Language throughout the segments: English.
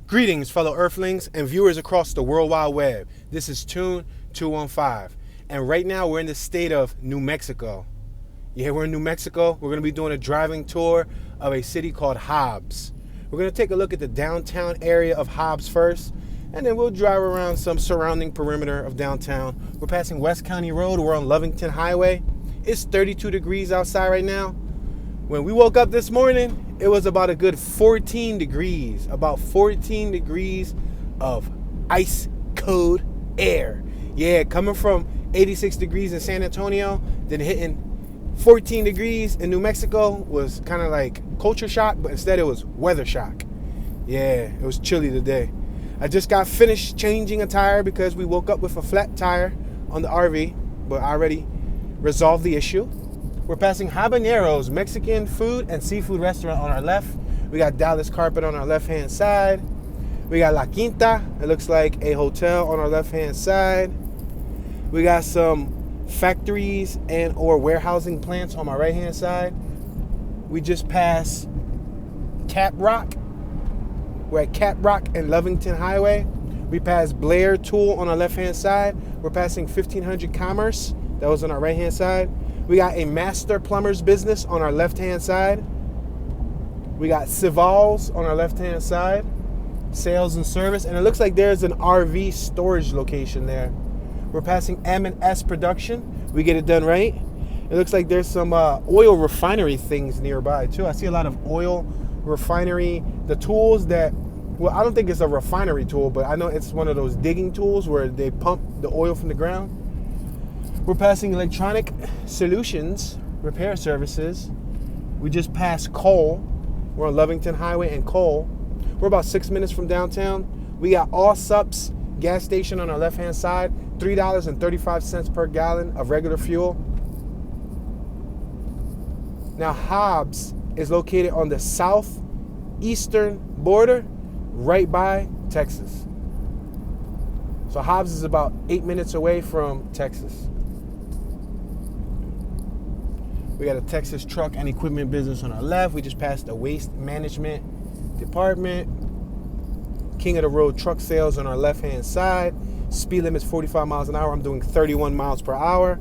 Greetings, fellow Earthlings and viewers across the World Wide Web. This is Tune 215, and right now we're in the state of New Mexico. Yeah, we're in New Mexico. We're going to be doing a driving tour of a city called Hobbs. We're going to take a look at the downtown area of Hobbs first, and then we'll drive around some surrounding perimeter of downtown. We're passing West County Road. We're on Lovington Highway. It's 32 degrees outside right now. When we woke up this morning, it was about a good 14 degrees, about 14 degrees of ice cold air. Yeah, coming from 86 degrees in San Antonio, then hitting 14 degrees in New Mexico was kind of like culture shock, but instead it was weather shock. Yeah, it was chilly today. I just got finished changing a tire because we woke up with a flat tire on the RV, but I already resolved the issue. We're passing Habanero's Mexican food and seafood restaurant on our left. We got Dallas Carpet on our left-hand side. We got La Quinta. It looks like a hotel on our left-hand side. We got some factories and or warehousing plants on my right-hand side. We just passed Cap Rock. We're at Cap Rock and Lovington Highway. We passed Blair Tool on our left-hand side. We're passing 1500 Commerce. That was on our right-hand side. We got a Master Plumber's Business on our left-hand side. We got Civals on our left-hand side. Sales and service. And it looks like there's an RV storage location there. We're passing M&S Production. We get it done right. It looks like there's some oil refinery things nearby too. I see a lot of oil refinery. The tools that, well, I don't think it's a refinery tool, but I know it's one of those digging tools where they pump the oil from the ground. We're passing Electronic Solutions Repair Services. We just passed Cole. We're on Lovington Highway and Cole. We're about 6 minutes from downtown. We got All Sups gas station on our left-hand side. $3.35 per gallon of regular fuel. Now Hobbs is located on the southeastern border, right by Texas. So Hobbs is about 8 minutes away from Texas. We got a Texas truck and equipment business on our left. We just passed the waste management department. King of the road truck sales on our left-hand side. Speed limit's 45 miles an hour. I'm doing 31 miles per hour.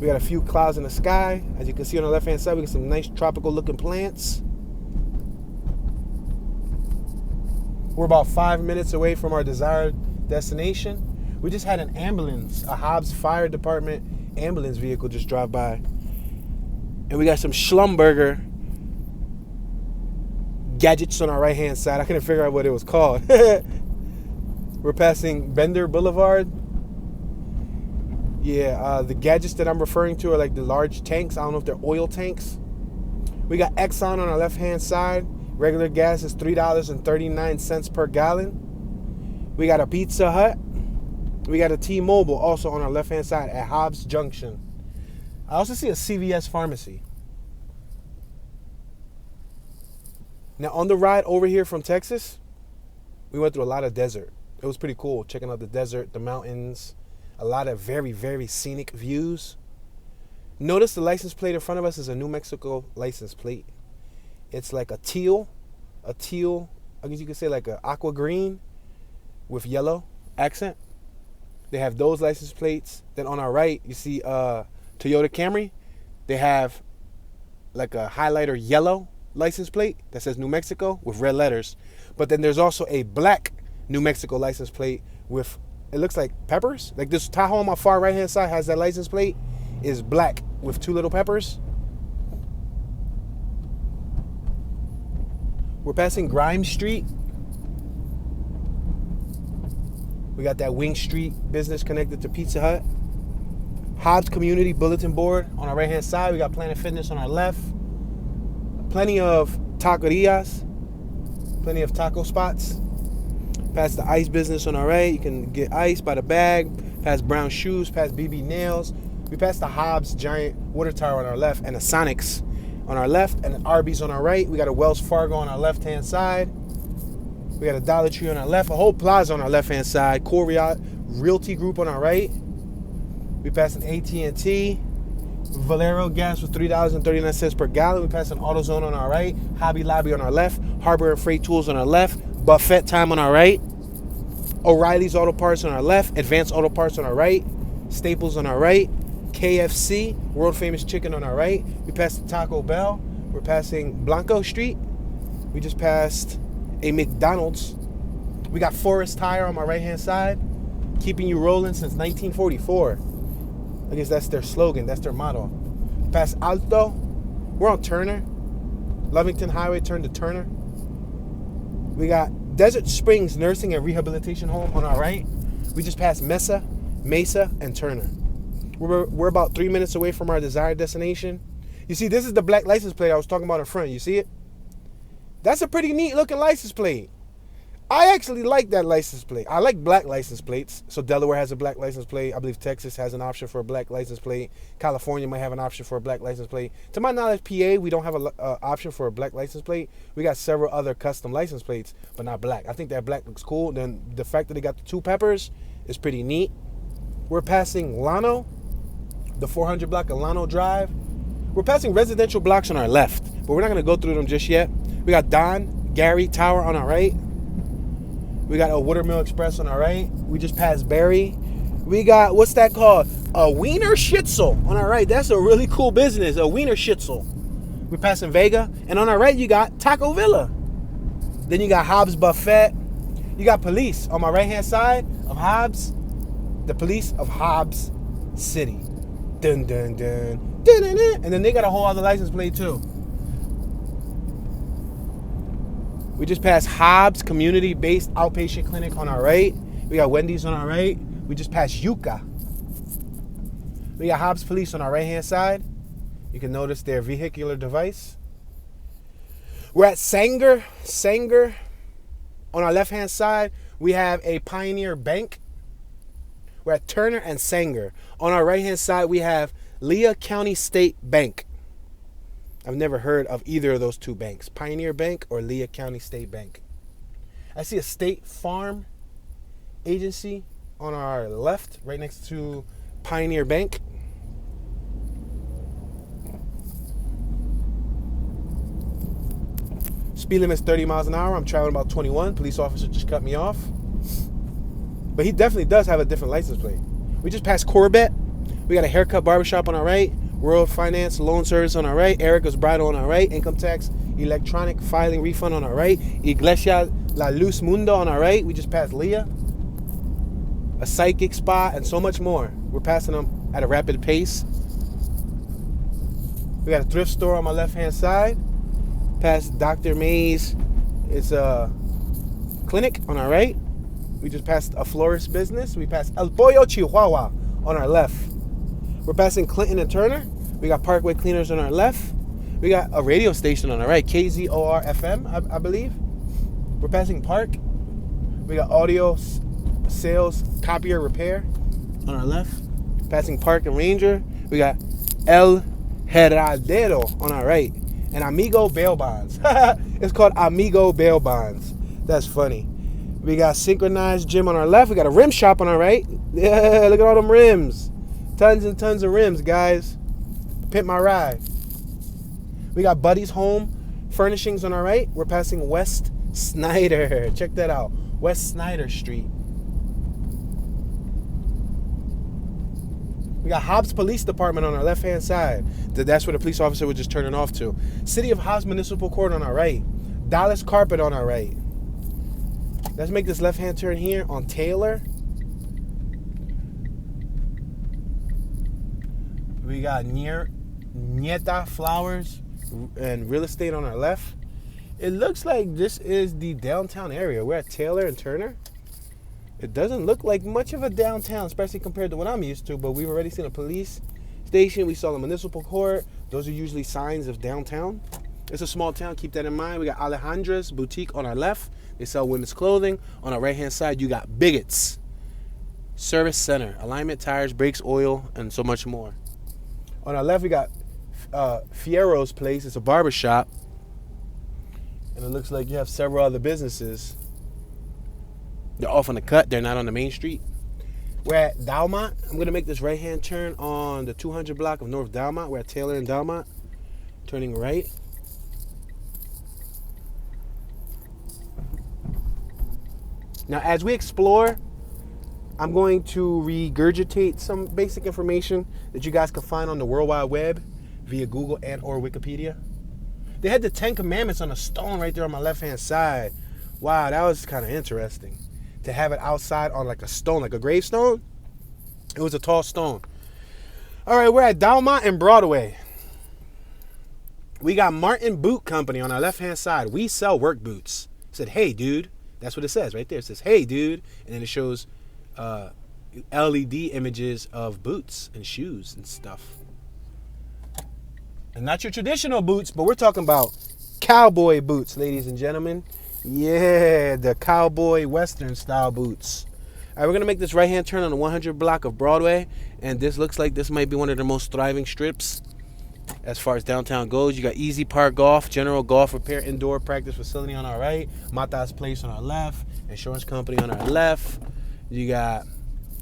We got a few clouds in the sky. As you can see on the left-hand side, we got some nice tropical looking plants. We're about 5 minutes away from our desired destination. We just had an ambulance, a Hobbs Fire Department ambulance vehicle just drive by. And we got some Schlumberger gadgets on our right-hand side. I couldn't figure out what it was called. We're passing Bender Boulevard. Yeah, the gadgets that I'm referring to are like the large tanks. I don't know if they're oil tanks. We got Exxon on our left-hand side. Regular gas is $3.39 per gallon. We got a Pizza Hut. We got a T-Mobile also on our left-hand side at Hobbs Junction. I also see a CVS pharmacy. Now, on the ride over here from Texas, we went through a lot of desert. It was pretty cool, checking out the desert, the mountains, a lot of very, very scenic views. Notice the license plate in front of us is a New Mexico license plate. It's like a teal, I guess you could say like an aqua green with yellow accent. They have those license plates. Then on our right, you see Toyota Camry. They have like a highlighter yellow license plate that says New Mexico with red letters. But then there's also a black New Mexico license plate with, it looks like peppers. Like this Tahoe on my far right hand side has that license plate, is black with two little peppers. We're passing Grimes Street. We got that Wing Street business connected to Pizza Hut. Hobbs Community Bulletin Board on our right-hand side. We got Planet Fitness on our left. Plenty of taquerias. Plenty of taco spots. Past the ice business on our right. You can get ice by the bag. Past Brown Shoes. Past BB Nails. We passed the Hobbs giant water tower on our left. And a Sonics on our left. And an Arby's on our right. We got a Wells Fargo on our left-hand side. We got a Dollar Tree on our left. A whole plaza on our left-hand side. Core Realty Group on our right. We passed an AT&T. Valero gas was $3.39 per gallon. We passed an AutoZone on our right. Hobby Lobby on our left. Harbor and Freight Tools on our left. Buffet Time on our right. O'Reilly's Auto Parts on our left. Advanced Auto Parts on our right. Staples on our right. KFC, world famous chicken on our right. We passed the Taco Bell. We're passing Blanco Street. We just passed a McDonald's. We got Forest Tire on my right hand side. Keeping you rolling since 1944. I guess that's their slogan. That's their motto. Past Alto. We're on Turner. Lovington Highway turned to Turner. We got Desert Springs Nursing and Rehabilitation Home on our right. We just passed Mesa, and Turner. We're about 3 minutes away from our desired destination. You see, this is the black license plate I was talking about in front. You see it? That's a pretty neat looking license plate. I actually like that license plate. I like black license plates. So Delaware has a black license plate. I believe Texas has an option for a black license plate. California might have an option for a black license plate. To my knowledge, PA, we don't have an option for a black license plate. We got several other custom license plates, but not black. I think that black looks cool. Then the fact that they got the two peppers is pretty neat. We're passing Llano, the 400 block of Llano Drive. We're passing residential blocks on our left, but we're not going to go through them just yet. We got Don Gary Tower on our right. We got a Watermill Express on our right. We just passed Barry. We got, what's that called? A Wiener Schnitzel on our right. That's a really cool business, a Wiener Schnitzel. We're passing Vega. And on our right, you got Taco Villa. Then you got Hobbs Buffet. You got police on my right-hand side of Hobbs. The police of Hobbs City. Dun, dun, dun. Dun, dun, dun. And then they got a whole other license plate, too. We just passed Hobbs Community-Based Outpatient Clinic on our right. We got Wendy's on our right. We just passed Yucca. We got Hobbs Police on our right-hand side. You can notice their vehicular device. We're at Sanger. On our left-hand side, we have a Pioneer Bank. We're at Turner and Sanger. On our right-hand side, we have Lea County State Bank. I've never heard of either of those two banks, Pioneer Bank or Lea County State Bank. I see a State Farm agency on our left, right next to Pioneer Bank. Speed limit is 30 miles an hour. I'm traveling about 21. Police officer just cut me off. But he definitely does have a different license plate. We just passed Corbett. We got a haircut barbershop on our right. World Finance Loan Service on our right. Erica's Bridal on our right. Income Tax Electronic Filing Refund on our right. Iglesia La Luz Mundo on our right. We just passed Leah. A psychic spa and so much more. We're passing them at a rapid pace. We got a thrift store on my left-hand side. Past Dr. May's. It's a clinic on our right. We just passed a florist business. We passed El Pollo Chihuahua on our left. We're passing Clinton and Turner. We got Parkway Cleaners on our left. We got a radio station on our right, KZOR FM, I believe. We're passing Park. We got Audio Sales Copier Repair on our left. Passing Park and Ranger. We got El Herradero on our right. And Amigo Bail Bonds. It's called Amigo Bail Bonds. That's funny. We got Synchronized Gym on our left. We got a rim shop on our right. Yeah, look at all them rims. Tons and tons of rims, guys. Pimp my ride. We got Buddy's Home Furnishings on our right. We're passing West Snyder. Check that out. West Snyder Street. We got Hobbs Police Department on our left-hand side. That's where the police officer was just turning off to. City of Hobbs Municipal Court on our right. Dallas Carpet on our right. Let's make this left-hand turn here on Taylor. We got Nieta Flowers and Real Estate on our left. It looks like this is the downtown area. We're at Taylor and Turner. It doesn't look like much of a downtown, especially compared to what I'm used to, but we've already seen a police station. We saw the municipal court. Those are usually signs of downtown. It's a small town. Keep that in mind. We got Alejandra's Boutique on our left. They sell women's clothing. On our right-hand side, you got Bigots Service Center. Alignment, tires, brakes, oil, and so much more. On our left, we got Fierro's Place. It's a barber shop. And it looks like you have several other businesses. They're off on the cut. They're not on the main street. We're at Dalmont. I'm going to make this right-hand turn on the 200 block of North Dalmont. We're at Taylor and Dalmont. Turning right. Now, as we explore, I'm going to regurgitate some basic information that you guys can find on the World Wide Web via Google and or Wikipedia. They had the 10 Commandments on a stone right there on my left-hand side. Wow, that was kind of interesting. To have it outside on like a stone, like a gravestone. It was a tall stone. All right, we're at Dalmont and Broadway. We got Martin Boot Company on our left-hand side. We sell work boots. It said, hey, dude. That's what it says right there. It says, hey, dude. And then it shows LED images of boots and shoes and stuff. And not your traditional boots, but we're talking about cowboy boots, ladies and gentlemen. Yeah, the cowboy western style boots. All right, we're going to make this right-hand turn on the 100 block of Broadway. And this looks like this might be one of the most thriving strips as far as downtown goes. You got Easy Park Golf, General Golf Repair Indoor Practice Facility on our right. Mata's Place on our left. Insurance Company on our left. You got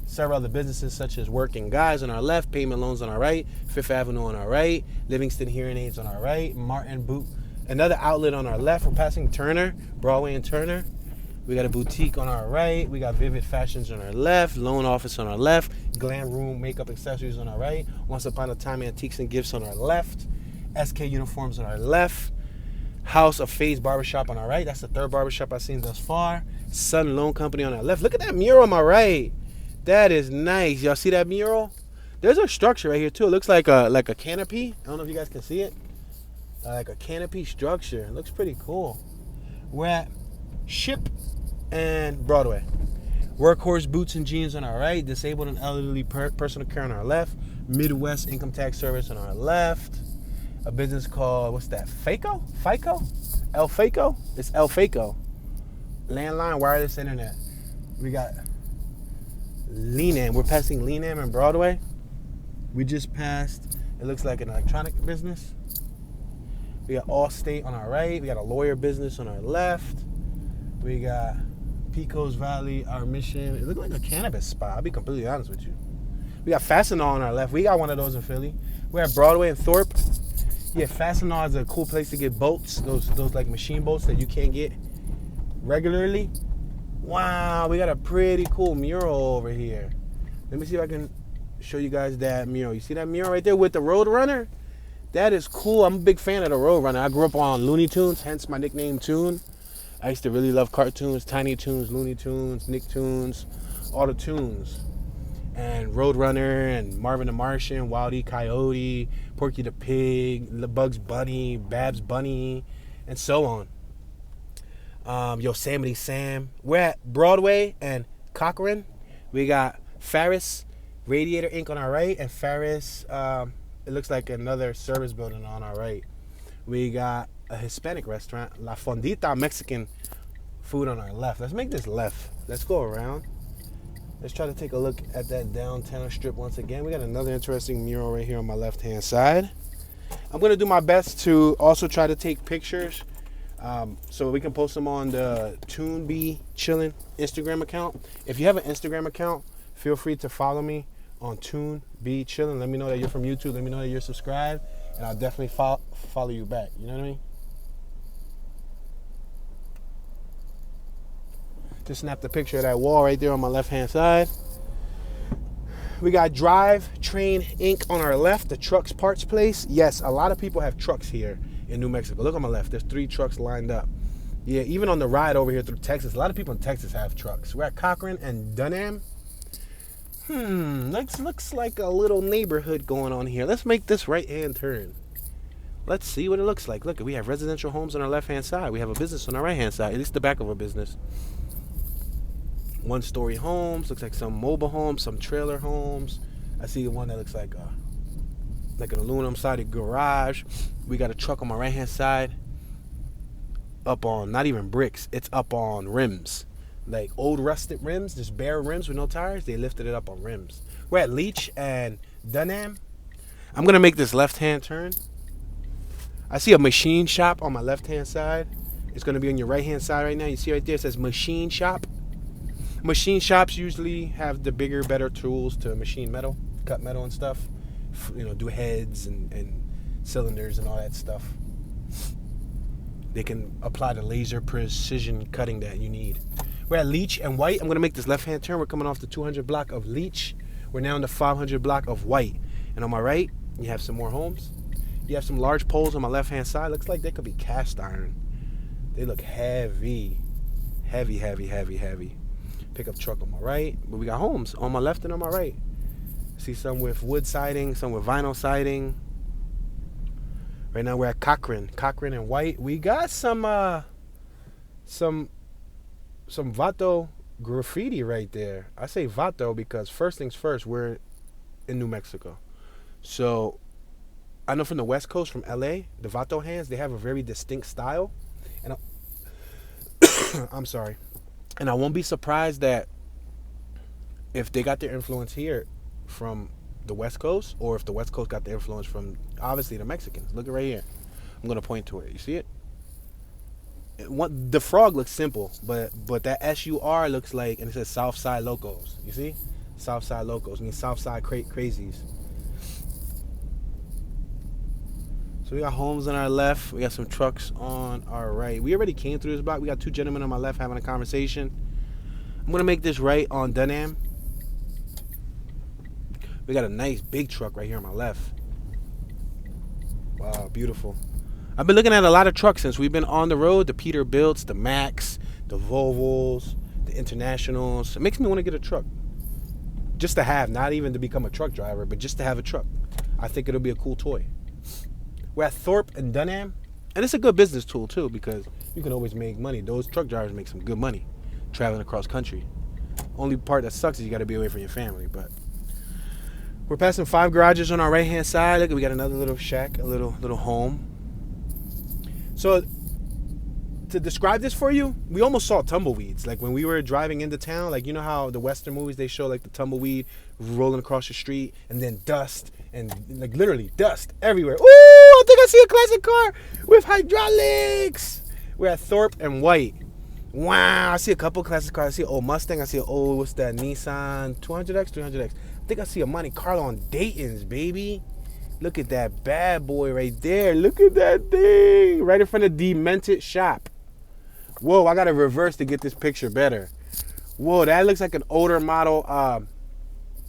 several other businesses such as Working Guys on our left. Payment Loans on our right. Fifth Avenue on our right. Livingston Hearing Aids on our right. Martin Boot. Another outlet on our left. We're passing Turner, Broadway and Turner. We got a boutique on our right. We got Vivid Fashions on our left. Loan Office on our left. Glam Room Makeup Accessories on our right. Once Upon a Time Antiques and Gifts on our left. SK Uniforms on our left. House of Faze Barbershop on our right. That's the third barbershop I've seen thus far. Sun Loan Company on our left. Look at that mural on my right. That is nice. Y'all see that mural? There's a structure right here too. It looks like a canopy. I don't know if you guys can see it. Like a canopy structure. It looks pretty cool. We're at Ship and Broadway. Workhorse Boots and Jeans on our right. Disabled and Elderly Personal Care on our left. Midwest Income Tax Service on our left. A business called, what's that? FACO? El FACO? It's El FACO. Landline Wireless Internet. We got Lenam. We're passing Lenam and Broadway. We just passed, it looks like an electronic business. We got Allstate on our right. We got a lawyer business on our left. We got Pecos Valley, Our Mission. It looked like a cannabis spot, I'll be completely honest with you. We got Fastenal on our left. We got one of those in Philly. We're at Broadway and Thorpe. Yeah, Fastenal is a cool place to get boats. Those like machine boats that you can't get regularly. Wow, we got a pretty cool mural over here. Let me see if I can show you guys that mural. You see that mural right there with the Roadrunner? That is cool. I'm a big fan of the Roadrunner. I grew up on Looney Tunes, hence my nickname Toon. I used to really love cartoons, Tiny Toons, Looney Tunes, Nicktoons, all the tunes. And Roadrunner and Marvin the Martian, Wile E. Coyote, Porky the Pig, Bugs Bunny, Babs Bunny, and so on. Yosemite Sam. We're at Broadway and Cochran. We got Ferris, Radiator Inc. on our right, and Ferris, it looks like another service building on our right. We got a Hispanic restaurant, La Fondita, Mexican food on our left. Let's make this left. Let's go around. Let's try to take a look at that downtown strip once again. We got another interesting mural right here on my left-hand side. I'm going to do my best to also try to take pictures so we can post them on the Toon Be Chillin' Instagram account. If you have an Instagram account, feel free to follow me on Toon Be Chillin'. Let me know that you're from YouTube. Let me know that you're subscribed, and I'll definitely follow you back. You know what I mean? Just snapped a picture of that wall right there on my left-hand side. We got Drive Train Inc. on our left, the trucks parts place. Yes, a lot of people have trucks here in New Mexico. Look on my left. There's 3 trucks lined up. Yeah, even on the ride over here through Texas, a lot of people in Texas have trucks. We're at Cochran and Dunham. Looks like a little neighborhood going on here. Let's make this right-hand turn. Let's see what it looks like. Look, we have residential homes on our left-hand side. We have a business on our right-hand side. At least the back of a business. 1-story homes. Looks like some mobile homes, some trailer homes. I see one that looks like an aluminum-sided garage. We got a truck on my right-hand side. Up on, not even bricks. It's up on rims. Like old rusted rims, just bare rims with no tires. They lifted it up on rims. We're at Leach and Dunham. I'm going to make this left-hand turn. I see a machine shop on my left-hand side. It's going to be on your right-hand side right now. You see right there, it says machine shop. Machine shops usually have the bigger, better tools to machine metal, cut metal and stuff. You know, do heads and cylinders and all that stuff. They can apply the laser precision cutting that you need. We're at Leach and White. I'm going to make this left-hand turn. We're coming off the 200 block of Leach. We're now in the 500 block of White. And on my right, you have some more homes. You have some large poles on my left-hand side. Looks like they could be cast iron. They look heavy. Heavy, heavy, heavy, heavy. Pickup truck on my right. But we got homes on my left and on my right. See some with wood siding, some with vinyl siding. Right now we're at Cochran and White. We got some Vato graffiti right there. I say Vato because first things first, we're in New Mexico. So I know from the West Coast, from LA, the Vato hands, they have a very distinct style. And I'm sorry. And I won't be surprised that if they got their influence here from the West Coast, or if the West Coast got the influence from, obviously, the Mexicans. Look at right here. I'm going to point to it. You see it? The frog looks simple, but that SUR looks like, and it says Southside Locos. You see? Southside Locos. I mean, Southside Crazies. So we got homes on our left. We got some trucks on our right. We already came through this block. We got two gentlemen on my left having a conversation. I'm going to make this right on Dunham. We got a nice big truck right here on my left. Wow, beautiful. I've been looking at a lot of trucks since we've been on the road. The Peterbilts, the Max, the Volvos, the Internationals. It makes me want to get a truck. Just to have, not even to become a truck driver, but just to have a truck. I think it'll be a cool toy. We're at Thorpe and Dunham. And it's a good business tool too, because you can always make money. Those truck drivers make some good money traveling across country. Only part that sucks is you got to be away from your family, but we're passing 5 garages on our right-hand side. Look, we got another little shack, a little home. So, to describe this for you, we almost saw tumbleweeds. Like, when we were driving into town, like, you know how the Western movies, they show, like, the tumbleweed rolling across the street, and then dust, and, like, literally dust everywhere. Ooh, I think I see a classic car with hydraulics. We're at Thorpe and White. Wow, I see a couple classic cars. I see an old Mustang. I see an old, what's that, Nissan 200X, 300X. I think I see a Monte Carlo on Dayton's, baby. Look at that bad boy right there. Look at that thing. Right in front of Demented Shop. Whoa, I got to reverse to get this picture better. Whoa, that looks like an older model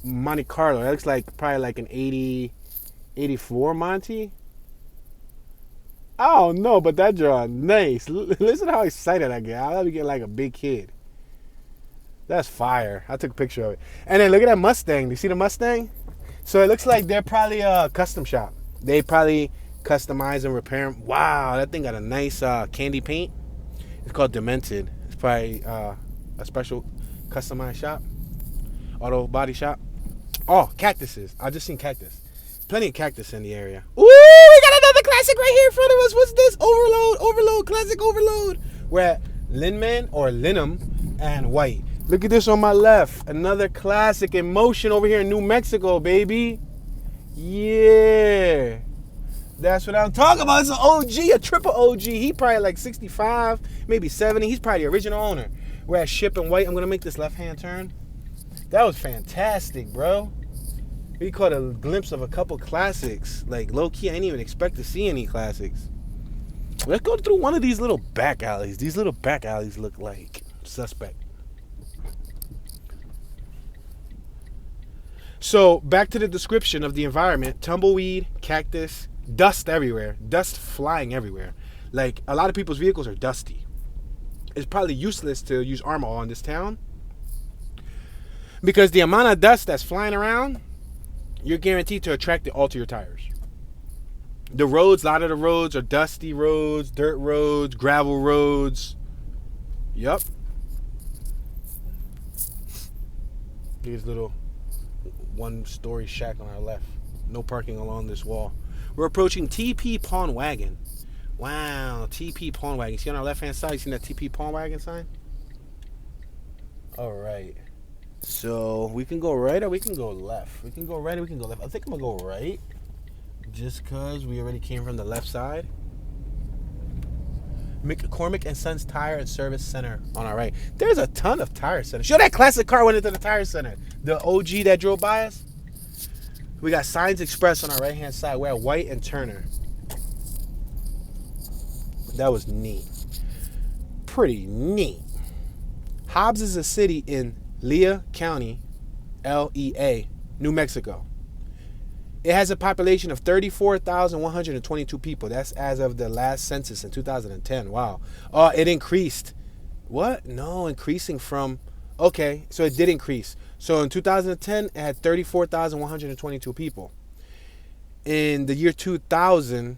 Monte Carlo. That looks like probably like an 84 Monte. I don't know, but that draw nice. Listen to how excited I get. I'll be getting like a big kid. That's fire. I took a picture of it. And then look at that Mustang. You see the Mustang? So it looks like they're probably a custom shop. They probably customize and repair them. Wow, that thing got a nice candy paint. It's called Demented. It's probably a special customized shop. Auto body shop. Oh, cactuses. I just seen cactus. Plenty of cactus in the area. Ooh, we got another classic right here in front of us. What's this? Overload, classic overload. We're at Linman or Linham and White. Look at this on my left. Another classic in motion over here in New Mexico, baby. Yeah. That's what I'm talking about. It's an OG, a triple OG. He probably like 65, maybe 70. He's probably the original owner. We're at Ship and White. I'm going to make this left-hand turn. That was fantastic, bro. We caught a glimpse of a couple classics. Like, low-key, I didn't even expect to see any classics. Let's go through one of these little back alleys. These little back alleys look like suspect. So, back to the description of the environment. Tumbleweed, cactus, dust everywhere. Dust flying everywhere. Like, a lot of people's vehicles are dusty. It's probably useless to use Armor All in this town, because the amount of dust that's flying around, you're guaranteed to attract it all to your tires. The roads, a lot of the roads are dusty roads, dirt roads, gravel roads. Yup. Here's little one-story shack on our left. No parking along this wall. We're approaching TP Pawn Wagon. Wow, TP Pawn Wagon. See on our left-hand side, you see that TP Pawn Wagon sign? All right. So we can go right or we can go left. We can go right or we can go left. I think I'm going to go right, just because we already came from the left side. McCormick and Sons Tire and Service Center on our right. There's a ton of tire centers. Show that classic car went into the tire center. The OG that drove by us. We got Signs Express on our right-hand side. We're at White and Turner. That was neat. Pretty neat. Hobbs is a city in Lea County, Lea, New Mexico. It has a population of 34,122 people. That's as of the last census in 2010. Wow. Oh, it increased. What? No, increasing from... Okay, so it did increase. So in 2010, it had 34,122 people. In the year 2000,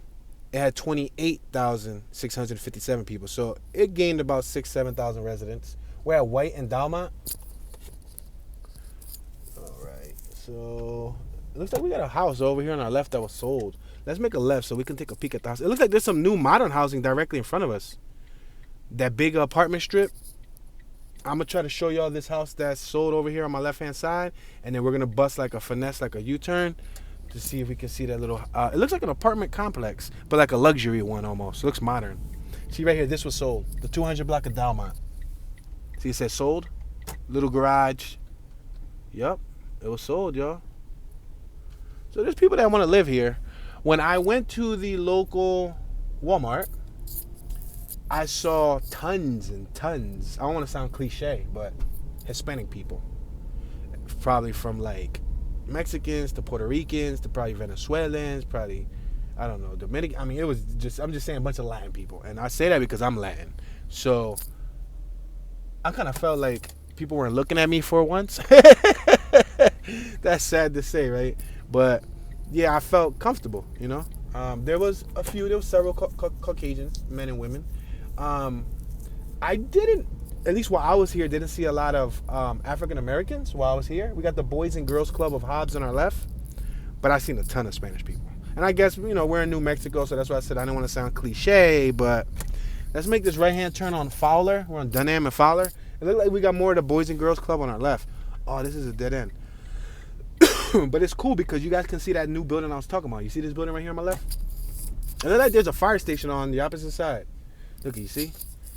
it had 28,657 people. So it gained about 7,000 residents. We're at White and Dalmont. All right, so it looks like we got a house over here on our left that was sold. Let's make a left so we can take a peek at the house. It looks like there's some new modern housing directly in front of us. That big apartment strip. I'm going to try to show y'all this house that's sold over here on my left-hand side. And then we're going to bust like a finesse, like a U-turn, to see if we can see that little... it looks like an apartment complex, but like a luxury one almost. It looks modern. See right here, this was sold. The 200 block of Dalmont. See, it says sold. Little garage. Yep, it was sold, y'all. So there's people that want to live here. When I went to the local Walmart, I saw tons and tons. I don't want to sound cliche, but Hispanic people. Probably from like Mexicans to Puerto Ricans to probably Venezuelans, probably, I don't know, Dominican. I mean, it was just, I'm just saying a bunch of Latin people. And I say that because I'm Latin. So I kind of felt like people weren't looking at me for once. That's sad to say, right? But yeah, I felt comfortable, you know. There was several Caucasians, men and women. I didn't, at least while I was here, didn't see a lot of African Americans while I was here. We got the Boys and Girls Club of Hobbs on our left, but I seen a ton of Spanish people. And I guess, you know, we're in New Mexico, so that's why I said I didn't want to sound cliche, but let's make this right-hand turn on Fowler. We're on Dunham and Fowler. It looked like we got more of the Boys and Girls Club on our left. Oh, this is a dead end. But it's cool because you guys can see that new building I was talking about. You see this building right here on my left? And then like there's a fire station on the opposite side. Look, you see?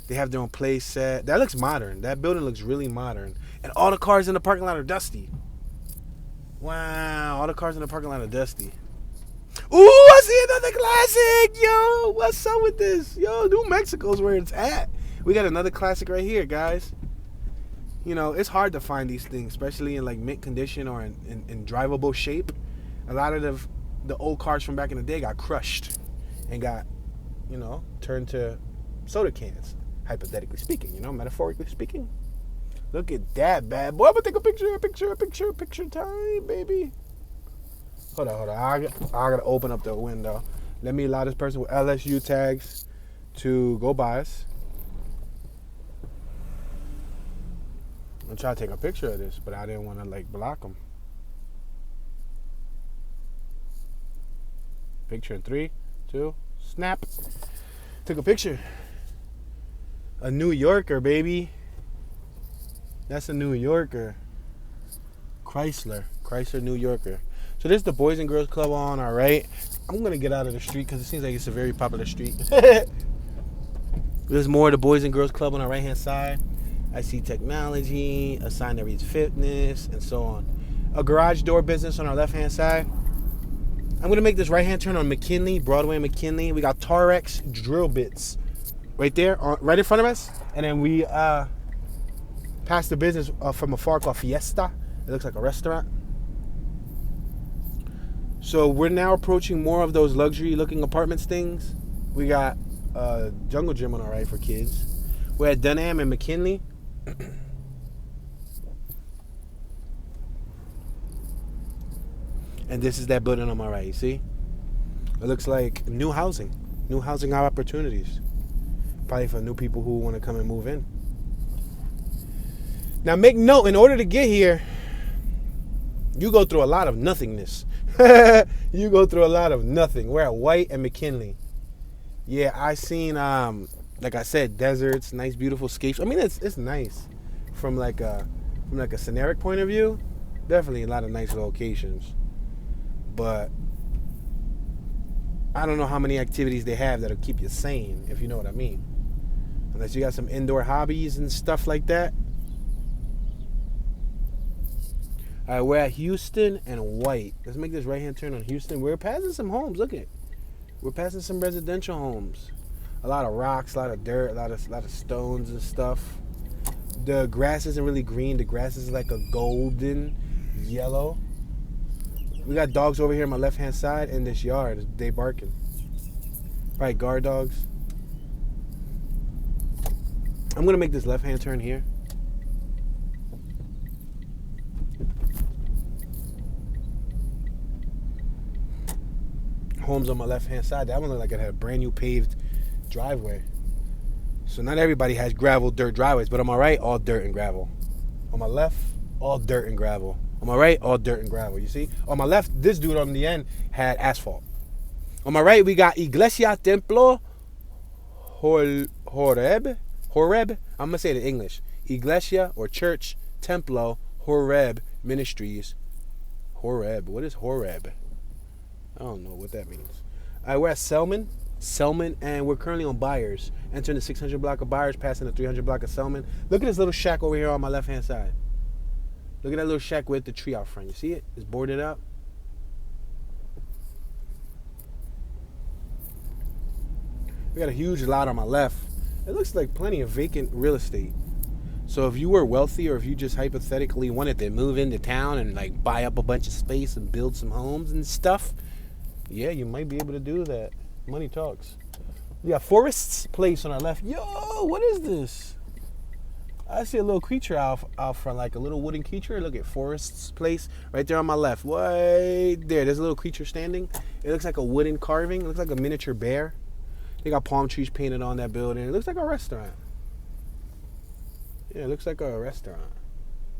They have their own play set. That looks modern. That building looks really modern. And all the cars in the parking lot are dusty. Wow, all the cars in the parking lot are dusty. Ooh, I see another classic. Yo, what's up with this? Yo, New Mexico's where it's at. We got another classic right here, guys. You know, it's hard to find these things, especially in like mint condition or in drivable shape. A lot of the old cars from back in the day got crushed and got, you know, turned to soda cans, hypothetically speaking, you know, metaphorically speaking. Look at that bad boy. I'm gonna take a picture time, baby. Hold on. I gotta open up the window. Let me allow this person with LSU tags to go by us. I'm trying to take a picture of this, but I didn't want to like block them. Picture in 3, 2, snap. Took a picture. A New Yorker, baby. That's a New Yorker. Chrysler New Yorker. So this is the Boys and Girls Club on our right. I'm going to get out of the street because it seems like it's a very popular street. There's more of the Boys and Girls Club on our right-hand side. I see technology, a sign that reads fitness, and so on. A garage door business on our left-hand side. I'm going to make this right-hand turn on McKinley, Broadway and McKinley. We got Tarex drill bits right there, right in front of us. And then we passed the business from afar called Fiesta. It looks like a restaurant. So we're now approaching more of those luxury-looking apartments things. We got a jungle gym on our right for kids. We're at Dunham and McKinley. And this is that building on my right, you see? It looks like new housing opportunities. Probably for new people who want to come and move in. Now make note, in order to get here, you go through a lot of nothingness. You go through a lot of nothing. We're at White and McKinley. Yeah, I seen like I said, deserts, nice beautiful scapes. I mean, it's nice from like a scenic point of view. Definitely a lot of nice locations. But I don't know how many activities they have that'll keep you sane, if you know what I mean. Unless you got some indoor hobbies and stuff like that. All right, we're at Houston and White. Let's make this right-hand turn on Houston. We're passing some homes. Look at, we're passing some residential homes. A lot of rocks, a lot of dirt, a lot of stones and stuff. The grass isn't really green. The grass is like a golden yellow. We got dogs over here on my left-hand side in this yard. They barking. Probably guard dogs. I'm going to make this left-hand turn here. Homes on my left-hand side. That one looked like it had a brand new paved driveway. So not everybody has gravel, dirt driveways. But on my right, all dirt and gravel. On my left, all dirt and gravel. On my right, all dirt and gravel, you see? On my left, this dude on the end had asphalt. On my right, we got Iglesia Templo Horeb. I'm going to say it in English. Iglesia or Church Templo Horeb Ministries. Horeb. What is Horeb? I don't know what that means. All right, we're at Selman, and we're currently on Byers. Entering the 600 block of Byers, passing the 300 block of Selman. Look at this little shack over here on my left-hand side. Look at that little shack with the tree out front. You see it? It's boarded up. We got a huge lot on my left. It looks like plenty of vacant real estate. So if you were wealthy, or if you just hypothetically wanted to move into town and like buy up a bunch of space and build some homes and stuff, yeah, you might be able to do that. Money talks. We got Forest's Place on our left. Yo, what is this? I see a little creature out front, like a little wooden creature. Look at Forest's Place right there on my left. Right there. There's a little creature standing. It looks like a wooden carving. It looks like a miniature bear. They got palm trees painted on that building. It looks like a restaurant. Yeah, it looks like a restaurant.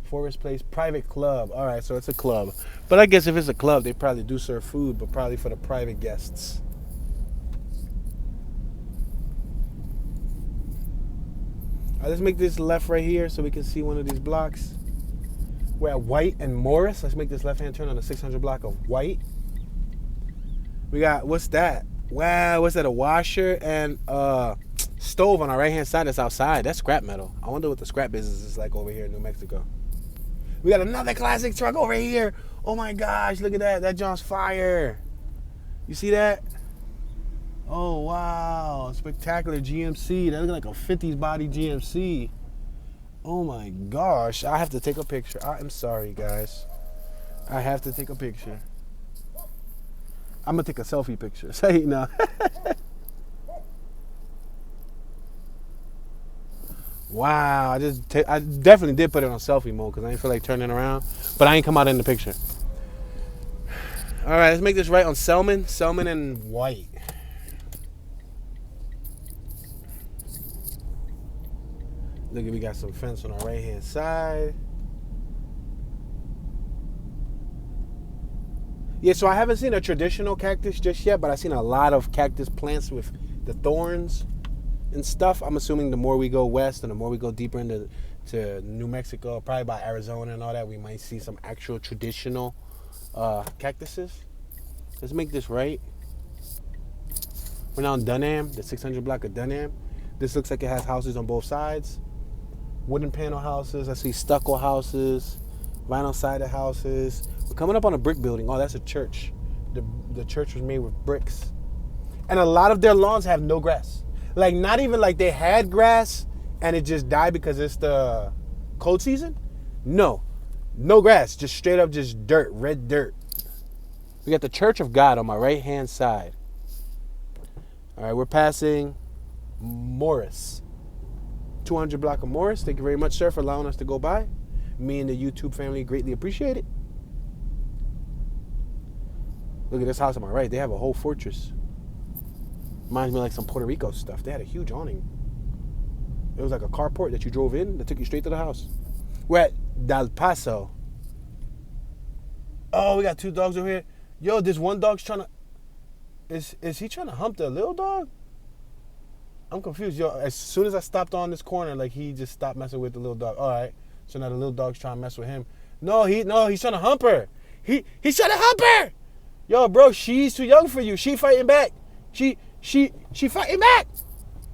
Forest Place Private Club. All right, so it's a club. But I guess if it's a club, they probably do serve food, but probably for the private guests. All right, let's make this left right here so we can see one of these blocks. We're at White and Morris. Let's make this left-hand turn on the 600 block of White. We got, what's that? Wow, what's that? A washer and stove on our right-hand side that's outside. That's scrap metal. I wonder what the scrap business is like over here in New Mexico. We got another classic truck over here. Oh my gosh, look at that. That John's fire. You see that? Oh, wow. Spectacular GMC. That looks like a 50s body GMC. Oh, my gosh. I have to take a picture. I am sorry, guys. I have to take a picture. I'm going to take a selfie picture. Say it now. Wow. I definitely did put it on selfie mode because I didn't feel like turning around. But I ain't come out in the picture. All right. Let's make this right on Selman. Selman and White. Look, we got some fence on our right-hand side. Yeah, so I haven't seen a traditional cactus just yet, but I've seen a lot of cactus plants with the thorns and stuff. I'm assuming the more we go west and the more we go deeper into New Mexico, probably by Arizona and all that, we might see some actual traditional cactuses. Let's make this right. We're now in Dunham, the 600 block of Dunham. This looks like it has houses on both sides. Wooden panel houses. I see stucco houses, vinyl sided houses. We're coming up on a brick building. Oh, that's a church. The church was made with bricks. And a lot of their lawns have no grass. Like, not even like they had grass and it just died because it's the cold season. No grass. Just straight up just dirt, red dirt. We got the Church of God on my right-hand side. All right, we're passing Morris. 200 block of Morris. Thank you very much, sir, for allowing us to go by. Me and the YouTube family greatly appreciate it. Look at this house on my right. They have a whole fortress. Reminds me of like some Puerto Rico stuff. They had a huge awning. It was like a carport that you drove in that took you straight to the house. We're at Del Paso. Oh, we got two dogs over here. Yo, this one dog's trying to... Is he trying to hump the little dog? I'm confused. Yo, as soon as I stopped on this corner, like, he just stopped messing with the little dog. All right. So now the little dog's trying to mess with him. No, he's trying to hump her. He's trying to hump her. Yo, bro, she's too young for you. She fighting back. She fighting back.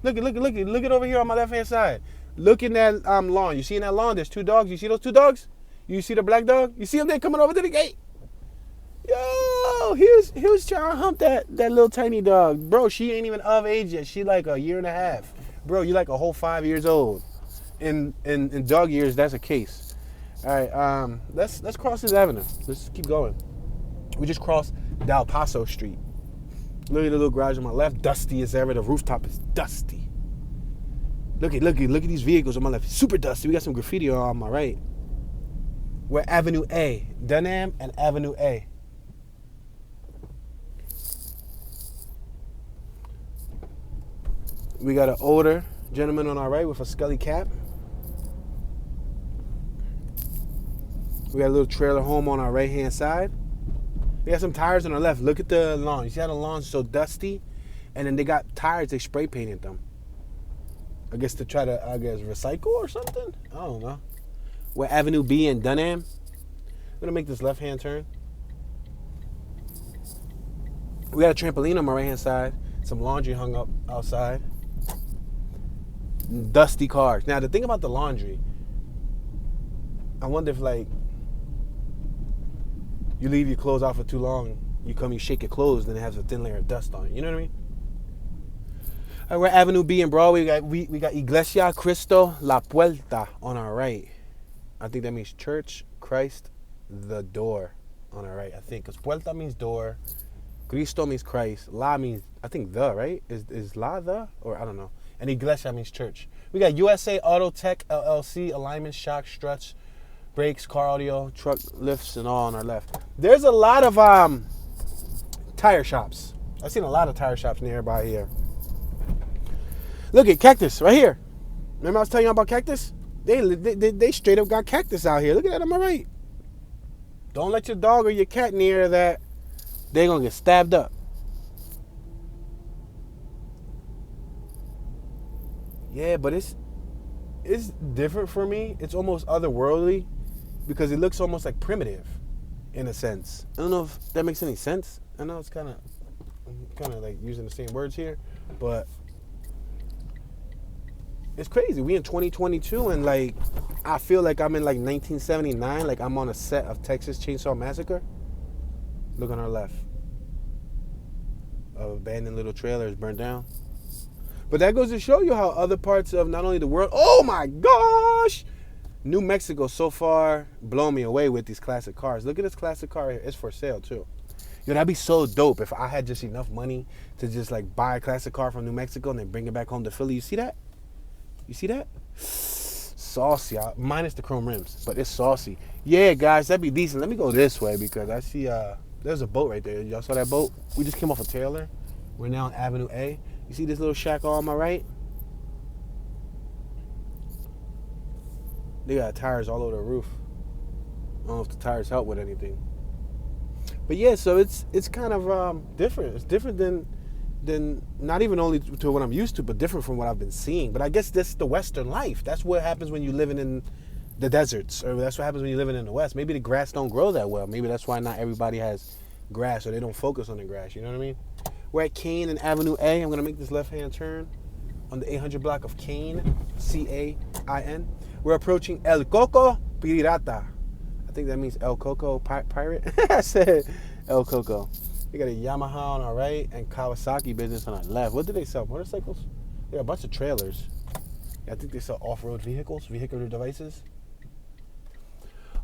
Look at over here on my left-hand side. Look in that lawn. You see in that lawn, there's two dogs. You see those two dogs? You see the black dog? You see them there coming over to the gate? Yo, he was trying to hump that little tiny dog. Bro, she ain't even of age yet. She like a year and a half. Bro, you like a whole 5 years old. in dog years, that's a case. All right, let's cross this avenue. Let's keep going. We just crossed Del Paso Street. Look at the little garage on my left, dusty as ever. The rooftop is dusty. Look at these vehicles on my left, super dusty. We got some graffiti on my right. We're Avenue A, Dunham and Avenue A. We got an older gentleman on our right with a scully cap. We got a little trailer home on our right-hand side. We got some tires on our left. Look at the lawn. You see how the lawn's so dusty? And then they got tires, they spray painted them. I guess to try to, recycle or something? I don't know. We're Avenue B in Dunham. I'm going to make this left-hand turn. We got a trampoline on my right-hand side. Some laundry hung up outside. Dusty cars. Now, the thing about the laundry, I wonder if, like, you leave your clothes out for too long, you shake your clothes, and it has a thin layer of dust on it. You know what I mean? All right, we're Avenue B in Broadway. We got Iglesia Cristo La Puerta on our right. I think that means church, Christ, the door on our right, I think. Because Puerta means door, Cristo means Christ, La means, I think, the, right? Is La the? Or I don't know. And Iglesia means church. We got USA Auto Tech LLC, alignment, shock, struts, brakes, car audio, truck lifts, and all on our left. There's a lot of tire shops. I've seen a lot of tire shops nearby here. Look at Cactus right here. Remember I was telling you about Cactus? They straight up got Cactus out here. Look at that on my right. Don't let your dog or your cat near that. They're going to get stabbed up. Yeah, but it's different for me. It's almost otherworldly because it looks almost like primitive in a sense. I don't know if that makes any sense. I know it's kind of like using the same words here, but it's crazy. We in 2022 and like I feel like I'm in like 1979, like I'm on a set of Texas Chainsaw Massacre. Look on our left. Abandoned little trailers burned down. But that goes to show you how other parts of not only the world, oh my gosh! New Mexico so far blown me away with these classic cars. Look at this classic car here. It's for sale too. Yo, that'd be so dope if I had just enough money to just like buy a classic car from New Mexico and then bring it back home to Philly. You see that? You see that? Saucy, minus the chrome rims, but it's saucy. Yeah, guys, that'd be decent. Let me go this way because I see there's a boat right there. Y'all saw that boat? We just came off of Taylor. We're now on Avenue A. You see this little shack on my right? They got tires all over the roof. I don't know if the tires help with anything. But yeah, so it's kind of different. It's different than not even only to what I'm used to, but different from what I've been seeing. But I guess that's the Western life. That's what happens when you're living in the deserts, or that's what happens when you're living in the West. Maybe the grass don't grow that well. Maybe that's why not everybody has grass, or they don't focus on the grass. You know what I mean? We're at Kane and Avenue A. I'm going to make this left-hand turn on the 800 block of Kane, C-A-I-N. We're approaching El Coco Pirata. I think that means El Coco Pirate. I said El Coco. We got a Yamaha on our right and Kawasaki business on our left. What do they sell? Motorcycles? They got a bunch of trailers. Yeah, I think they sell off-road vehicles, vehicular devices.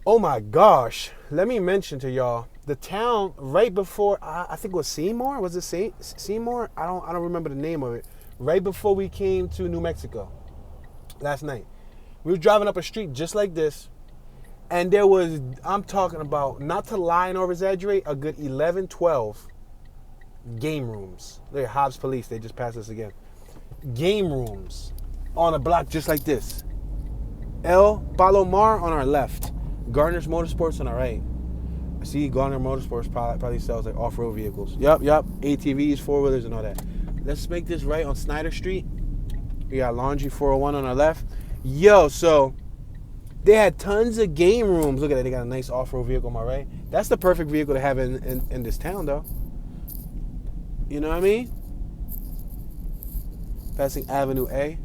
Oh my gosh. Let me mention to y'all, the town right before, I think it was Seymour. Was it Seymour? I don't remember the name of it. Right before we came to New Mexico last night. We were driving up a street just like this. And there was, I'm talking about, not to lie nor exaggerate, a good 11, 12 game rooms. Look at Hobbs Police. They just passed us again. Game rooms on a block just like this. El Palomar on our left. Garner's Motorsports on our right. I see Garner Motorsports probably sells like off-road vehicles. Yup. ATVs, four-wheelers, and all that. Let's make this right on Snyder Street. We got Laundry 401 on our left. Yo, so they had tons of game rooms. Look at that. They got a nice off-road vehicle on my right. That's the perfect vehicle to have in this town, though. You know what I mean? Passing Avenue A.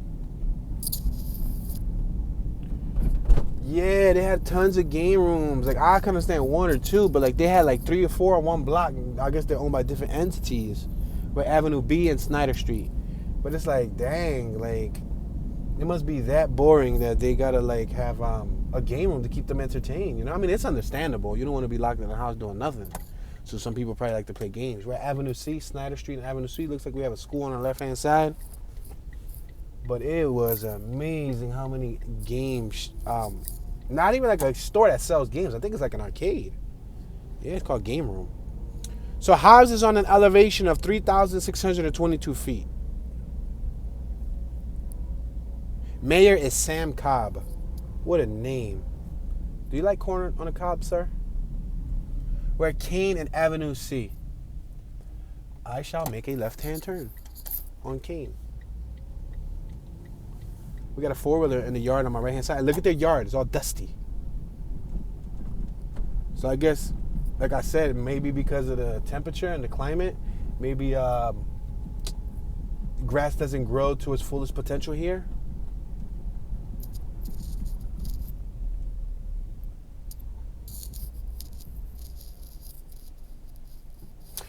Yeah, they had tons of game rooms. Like, I can understand one or two, but like they had like 3 or 4 on one block. I guess they're owned by different entities. But Avenue B and Snyder Street. But it's like, dang, like, It must be that boring that they gotta like have a game room to keep them entertained. You know, I mean, it's understandable. You don't want to be locked in the house doing nothing. So some people probably like to play games. We're at Avenue C, Snyder Street and Avenue C. Looks like we have a school on our left-hand side. But it was amazing how many games. Not even like a store that sells games. I think it's like an arcade. Yeah, it's called Game Room. So Hobbs is on an elevation of 3,622 feet. Mayor is Sam Cobb. What a name. Do you like corn on the cob, sir? We're at Kane and Avenue C. I shall make a left-hand turn on Kane. We got a four-wheeler in the yard on my right-hand side. Look at their yard. It's all dusty. So I guess, like I said, maybe because of the temperature and the climate, maybe grass doesn't grow to its fullest potential here.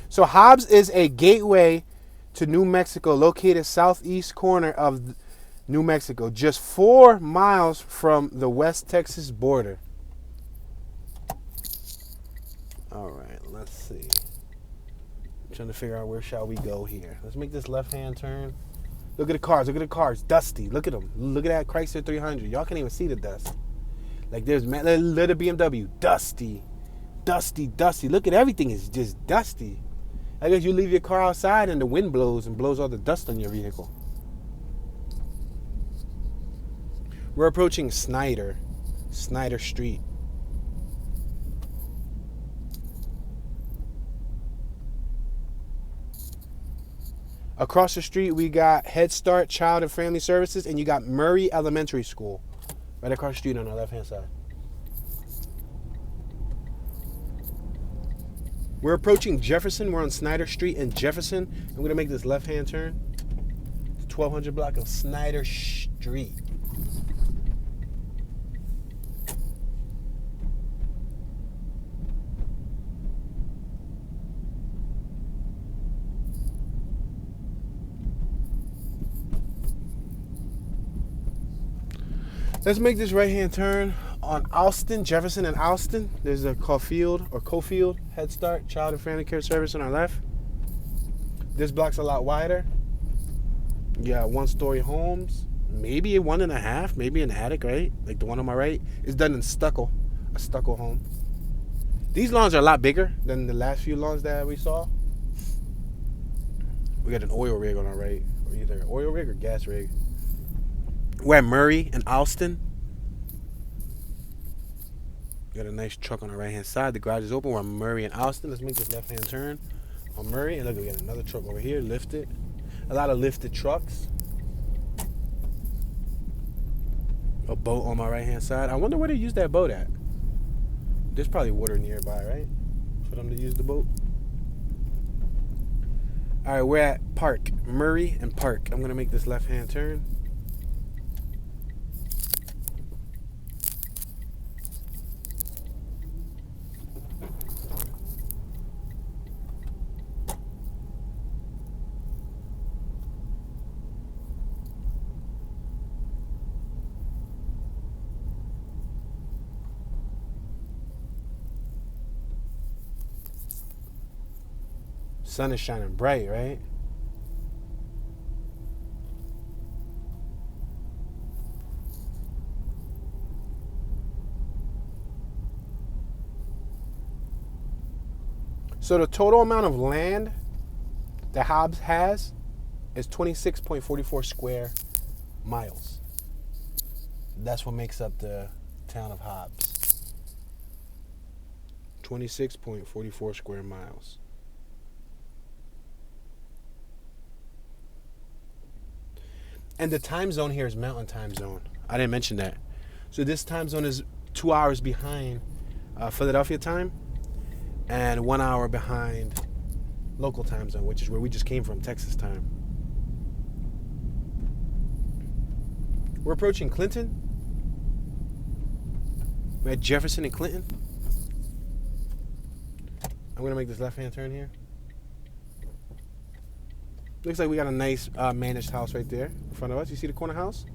So Hobbs is a gateway to New Mexico, located southeast corner of New Mexico, just 4 miles from the West Texas border. All right, let's see. I'm trying to figure out where shall we go here. Let's make this left-hand turn. Look at the cars. Look at the cars. Dusty. Look at them. Look at that Chrysler 300. Y'all can't even see the dust. Like there's little BMW. Dusty. Dusty, dusty. Look at everything. It's just dusty. I guess you leave your car outside and the wind blows and blows all the dust on your vehicle. We're approaching Snyder Street. Across the street, we got Head Start Child and Family Services, and you got Murray Elementary School right across the street on our left-hand side. We're approaching Jefferson. We're on Snyder Street in Jefferson. I'm going to make this left-hand turn. The 1200 block of Snyder Street. Let's make this right-hand turn on Alston, Jefferson and Alston. There's a Cofield Head Start Child and Family Care Service on our left. This block's a lot wider. Yeah, one-story homes, maybe a 1.5, maybe an attic, right? Like the one on my right is done in stucco, a stucco home. These lawns are a lot bigger than the last few lawns that we saw. We got an oil rig on our right, or either an oil rig or gas rig. We're at Murray and Alston. Got a nice truck on the right-hand side. The garage is open. We're on Murray and Alston. Let's make this left-hand turn on Murray. And look, we got another truck over here, lifted. A lot of lifted trucks. A boat on my right-hand side. I wonder where they use that boat at. There's probably water nearby, right? For them to use the boat. All right, we're at Park. Murray and Park. I'm going to make this left-hand turn. Sun is shining bright, right? So the total amount of land that Hobbs has is 26.44 square miles. That's what makes up the town of Hobbs. 26.44 square miles. And the time zone here is Mountain Time Zone. I didn't mention that. So this time zone is 2 hours behind Philadelphia time and 1 hour behind local time zone, which is where we just came from, Texas time. We're approaching Clinton. We're at Jefferson and Clinton. I'm going to make this left-hand turn here. Looks like we got a nice managed house right there in front of us. You see the corner house?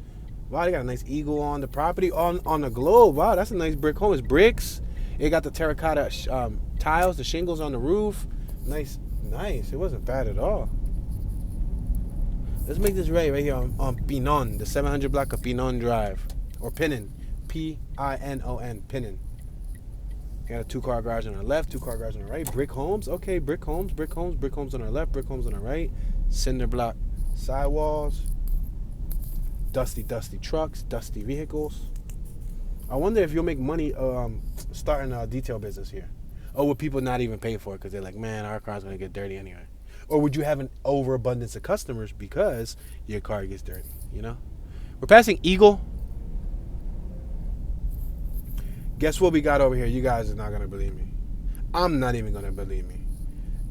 Wow, they got a nice eagle on the property, on the globe. Wow, that's a nice brick home. It's bricks. It got the terracotta tiles, the shingles on the roof. Nice, nice. It wasn't bad at all. Let's make this right here on Pinon, the 700 block of Pinon Drive. Or Pinon. Pinon, Pinon. Got a 2-car garage on our left, 2-car garage on our right. Brick homes. Okay, brick homes on our left, brick homes on our right. Cinder block sidewalls. Dusty trucks, dusty vehicles. I wonder if you'll make money starting a detail business here. Or would people not even pay for it because they're like, man, our car's going to get dirty anyway. Or would you have an overabundance of customers because your car gets dirty, you know? We're passing Eagle. Guess what we got over here? You guys are not going to believe me. I'm not even going to believe me.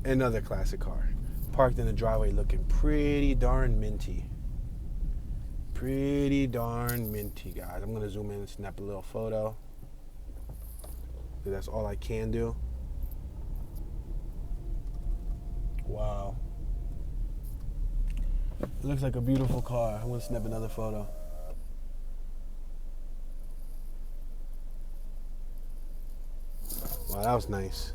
Another classic car. Parked in the driveway looking pretty darn minty. Pretty darn minty, guys. I'm going to zoom in and snap a little photo. That's all I can do. Wow. It looks like a beautiful car. I'm going to snap another photo. Wow, that was nice.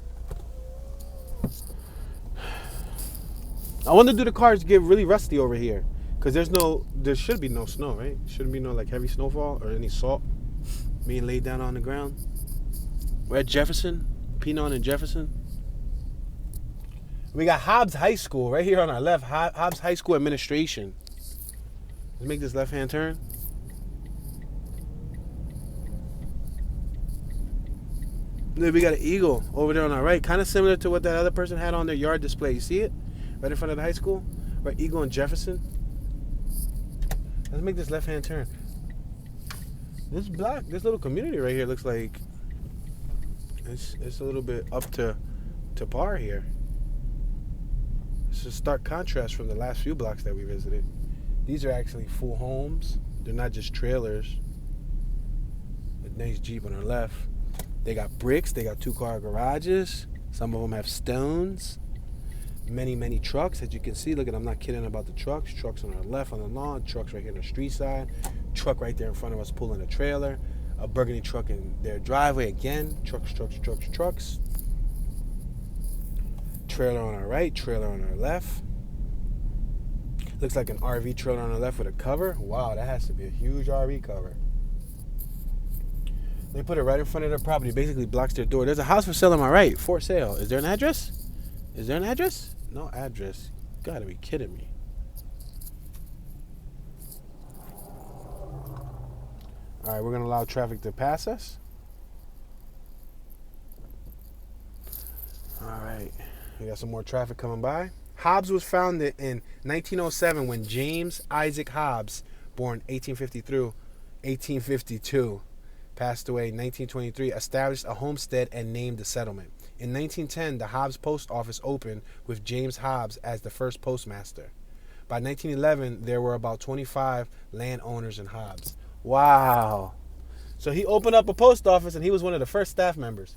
I wonder, do the cars get really rusty over here? Because there should be no snow, right? Shouldn't be no like heavy snowfall or any salt being laid down on the ground. We're at Jefferson, Pinon and Jefferson. We got Hobbs High School right here on our left. Hobbs High School Administration. Let's make this left-hand turn. Then we got an eagle over there on our right. Kind of similar to what that other person had on their yard display. You see it? Right in front of the high school. Right, Eagle and Jefferson. Let's make this left-hand turn. This little community right here looks like it's a little bit up to par here. It's a stark contrast from the last few blocks that we visited. These are actually full homes. They're not just trailers. A nice Jeep on our left. They got bricks. They got 2-car garages. Some of them have stones. Many trucks, as you can see. Look at, I'm not kidding about the trucks. Trucks on our left on the lawn. Trucks right here on the street side. Truck right there in front of us pulling a trailer. A burgundy truck in their driveway again. Trucks. Trailer on our right. Trailer on our left. Looks like an RV trailer on the left with a cover. Wow, that has to be a huge RV cover. They put it right in front of their property. Basically blocks their door. There's a house for sale on my right. For sale. Is there an address? No address. You gotta be kidding me. Alright, we're gonna allow traffic to pass us. Alright. We got some more traffic coming by. Hobbs was founded in 1907 when James Isaac Hobbs, born 1852, passed away in 1923, established a homestead and named the settlement. In 1910, the Hobbs Post Office opened with James Hobbs as the first postmaster. By 1911, there were about 25 landowners in Hobbs. Wow. So he opened up a post office and he was one of the first staff members.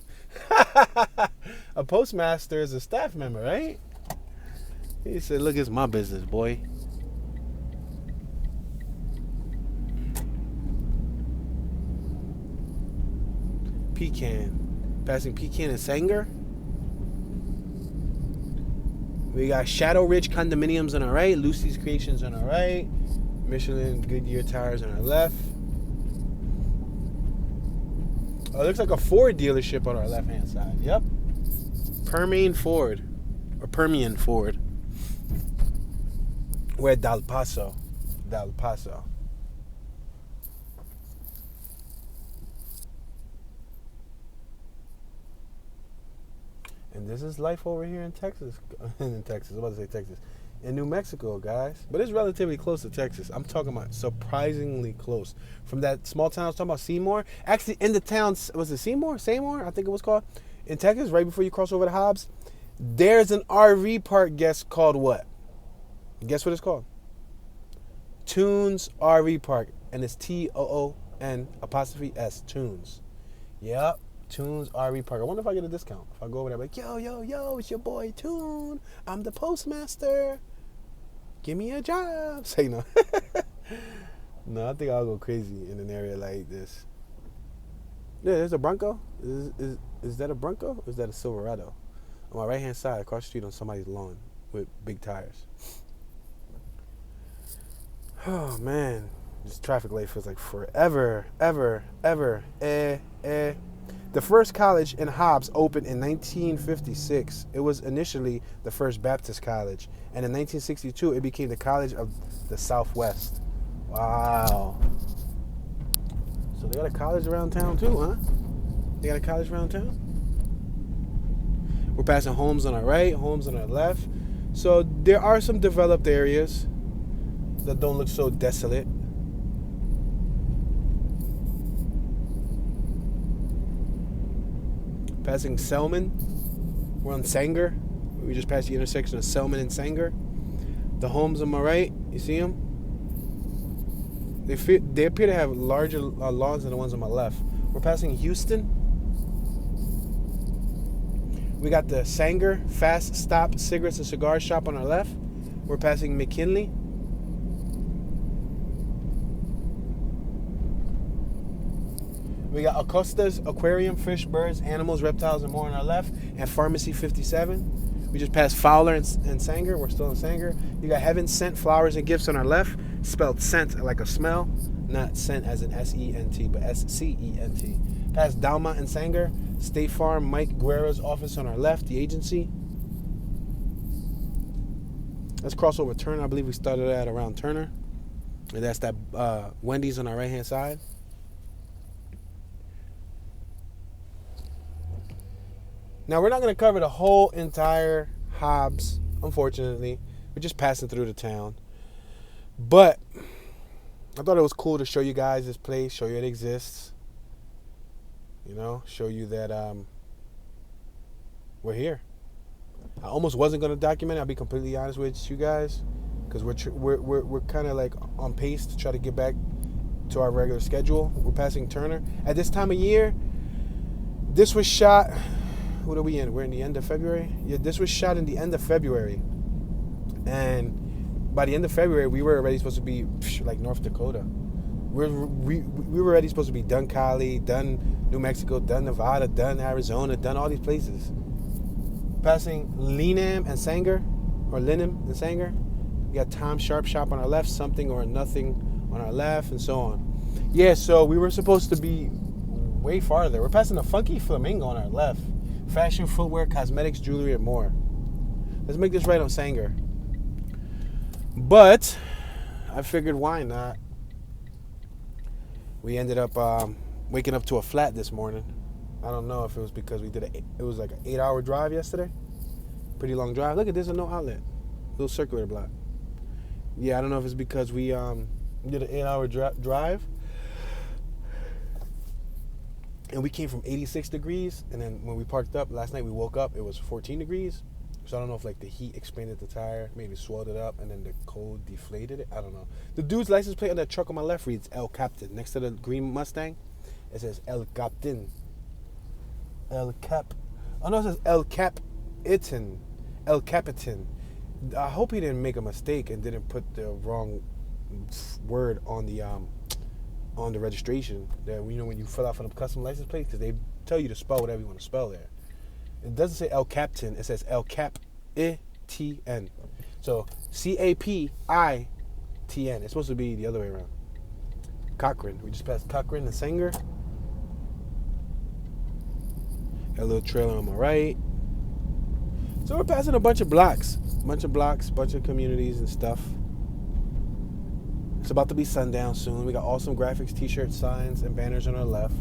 A postmaster is a staff member, right? He said, look, it's my business, boy. Pecan. Passing Pecan and Sanger. We got Shadow Ridge Condominiums on our right. Lucy's Creations on our right. Michelin Goodyear Tires on our left. Oh, it looks like a Ford dealership on our left-hand side. Yep. Permian Ford. We're at Del Paso. And this is life over here in Texas. I'm about to say Texas. In New Mexico, guys. But it's relatively close to Texas. I'm talking about surprisingly close. From that small town I was talking about, Seymour. Actually, in the town, was it Seymour? I think it was called. In Texas, right before you cross over to Hobbs, there's an RV park, guess called what? Guess what it's called? Tunes RV Park. And it's TOON''S. Tunes. Yep. Tunes RV Park. I wonder if I get a discount. If I go over there, like, yo, it's your boy Tune. I'm the postmaster. Give me a job. Say no. No, I think I'll go crazy in an area like this. Yeah, there's a Bronco. Is that a Bronco? Or is that a Silverado? On my right hand side, across the street on somebody's lawn with big tires. Oh man, this traffic light feels like forever, ever, ever. The first college in Hobbs opened in 1956. It was initially the First Baptist College, and in 1962 it became the College of the Southwest. Wow. So they got a college around town too, huh? They got a college around town? We're passing homes on our right, homes on our left. So there are some developed areas that don't look so desolate. Passing Selman. We're on Sanger. We just passed the intersection of Selman and Sanger. The homes on my right, you see them? They appear to have larger lawns than the ones on my left. We're passing Houston. We got the Sanger Fast Stop Cigarettes and Cigar Shop on our left. We're passing McKinley. We got Acosta's Aquarium, Fish, Birds, Animals, Reptiles, and More on our left. And Pharmacy 57. We just passed Fowler and Sanger. We're still in Sanger. You got Heaven Scent Flowers and Gifts on our left. Spelled scent like a smell. Not scent as in S-E-N-T, but S-C-E-N-T. Past Dalma and Sanger. State Farm, Mike Guerra's office on our left, the agency. Let's cross over Turner. I believe we started at around Turner. And that's that Wendy's on our right-hand side. Now, we're not going to cover the whole entire Hobbs, unfortunately. We're just passing through the town. But I thought it was cool to show you guys this place, show you it exists. You know, show you that we're here. I almost wasn't going to document it. I'll be completely honest with you guys. Because we're kind of like on pace to try to get back to our regular schedule. We're passing Turner. At this time of year, this was shot... What are we in? We're in the end of February? Yeah, this was shot in the end of February. And by the end of February, we were already supposed to be like North Dakota. We were already supposed to be done Cali, done New Mexico, done Nevada, done Arizona, done all these places. Passing Linam and Sanger, or Linam and Sanger. We got Tom Sharp Shop on our left, Something or Nothing on our left, and so on. Yeah, so we were supposed to be way farther. We're passing the Funky Flamingo on our left. Fashion, footwear, cosmetics, jewelry, and more. Let's make this right on Sanger. But I figured, why not? We ended up waking up to a flat this morning. I don't know if it was because we did it was like an 8-hour drive yesterday. Pretty long drive. Look at this, a no outlet. Little circular block. Yeah, I don't know if it's because we did an 8-hour drive. And we came from 86 degrees, and then when we parked up last night, we woke up, it was 14 degrees. So I don't know if like the heat expanded the tire, maybe swelled it up, and then the cold deflated it. I don't know. The dude's license plate on that truck on my left reads El Captain. Next to the green Mustang, it says El Captain. El Cap. Oh no, it says El Capitan. El Capitan. I hope he didn't make a mistake and didn't put the wrong word on the registration. That, you know, when you fill out for the custom license plate, because they tell you to spell whatever you want to spell there. It doesn't say El Captain. It says El Cap-I-T-N. So C-A-P-I-T-N. It's supposed to be the other way around. Cochran. We just passed Cochran and Sanger. Got a little trailer on my right. So we're passing a bunch of blocks. Bunch of communities and stuff. It's about to be sundown soon. We got awesome graphics, t-shirts, signs, and banners on our left.